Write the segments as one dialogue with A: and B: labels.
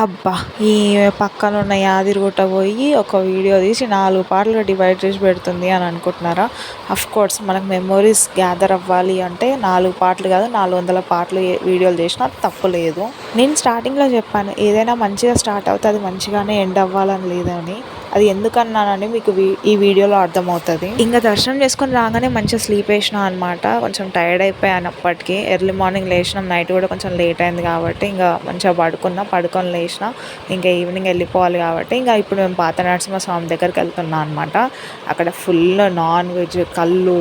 A: అబ్బా! ఈ పక్కన ఉన్న యాదిరిగుట్ట పోయి ఒక వీడియో తీసి 4 పార్ట్‌లుగా డివైడ్ చేసి పెడుతుంది అని అనుకుంటున్నారా? ఆఫ్‌కోర్స్ మనకు మెమోరీస్ గ్యాదర్ అవ్వాలి అంటే 4 పార్ట్‌లు కాదు 400 పార్ట్‌లు వీడియోలు చేసినా తప్పు లేదు. నేను స్టార్టింగ్‌లో చెప్పాను ఏదైనా మంచిగా స్టార్ట్ అవుతే అది మంచిగానే ఎండ్ అవ్వాలని లేదని. అది ఎందుకన్నానని మీకు ఈ వీడియోలో అర్థమవుతుంది. ఇంకా దర్శనం చేసుకొని రాగానే మంచిగా స్లీప్ వేసినా అనమాట. కొంచెం టైర్డ్ అయిపోయాను అప్పటికి. ఎర్లీ మార్నింగ్ లేచినాం, నైట్ కూడా కొంచెం లేట్ అయింది కాబట్టి ఇంకా మంచిగా పడుకొని లేచిన. ఇంకా ఈవినింగ్ వెళ్ళిపోవాలి కాబట్టి ఇంకా ఇప్పుడు మేము పాత నరసింహస్వామి దగ్గరికి వెళ్తున్నాం అనమాట. అక్కడ ఫుల్ నాన్ వెజ్, కళ్ళు,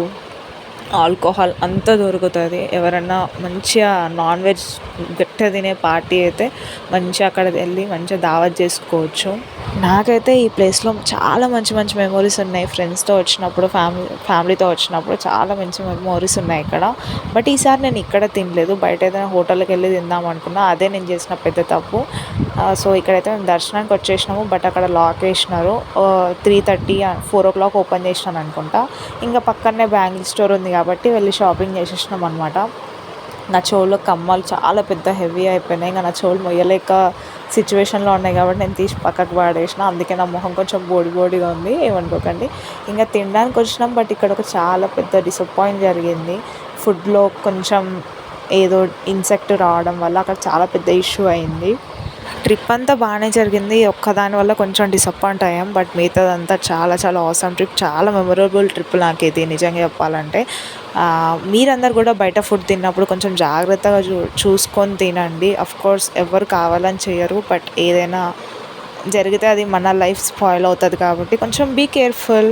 A: ఆల్కహాల్ అంతా దొరుకుతుంది. ఎవరన్నా మంచిగా నాన్ వెజ్ గట్టిగా తినే పార్టీ అయితే మంచిగా అక్కడ వెళ్ళి మంచిగా దావత్ చేసుకోవచ్చు. నాకైతే ఈ ప్లేస్లో చాలా మంచి మంచి మెమోరీస్ ఉన్నాయి. ఫ్రెండ్స్తో వచ్చినప్పుడు, ఫ్యామిలీతో వచ్చినప్పుడు చాలా మంచి మెమోరీస్ ఉన్నాయి ఇక్కడ. బట్ ఈసారి నేను ఇక్కడ తినలేదు, బయట ఏదైనా హోటల్కి వెళ్ళి తిందాం అనుకున్నా. అదే నేను చేసిన పెద్ద తప్పు. సో ఇక్కడైతే మేము దర్శనానికి వచ్చేసినాము. బట్ అక్కడ లాక్ వేసినారు. 3:30 4 o'clock ఓపెన్ చేసినాను అనుకుంటా. ఇంకా పక్కనే బ్యాంగిల్ స్టోర్ ఉంది కాబట్టి వెళ్ళి షాపింగ్ చేసేసినాం అనమాట. నా చెవుల్లో కమ్మలు చాలా పెద్ద హెవీ అయిపోయినాయి. ఇంకా నా చెవులు మొయ్యలేక సిచ్యువేషన్లో ఉన్నాయి కాబట్టి నేను తీసి పక్కకు పాడేసిన. అందుకే నా మొహం కొంచెం బోడిగా ఉంది, ఏమనుకోకండి. ఇంకా తినడానికి వచ్చినాం. బట్ ఇక్కడ ఒక చాలా పెద్ద డిసప్పాయింట్ జరిగింది. ఫుడ్లో కొంచెం ఏదో ఇన్సెక్ట్ రావడం వల్ల అక్కడ చాలా పెద్ద ఇష్యూ అయింది. ట్రిప్ అంతా బాగానే జరిగింది. ఒక్కదాని వల్ల కొంచెం డిసప్పాయింట్ అయ్యాం. బట్ మిగతాదంతా చాలా చాలా ఆసమ్ ట్రిప్, చాలా మెమొరబుల్ ట్రిప్ నాకు ఇది నిజంగా చెప్పాలంటే. మీరందరూ కూడా బయట ఫుడ్ తిన్నప్పుడు కొంచెం జాగ్రత్తగా చూసుకొని తినండి. అఫ్కోర్స్ ఎవరు కావాలని చేయరు, బట్ ఏదైనా జరిగితే అది మన లైఫ్ స్పాయిల్ అవుతుంది కాబట్టి కొంచెం బీ కేర్ఫుల్.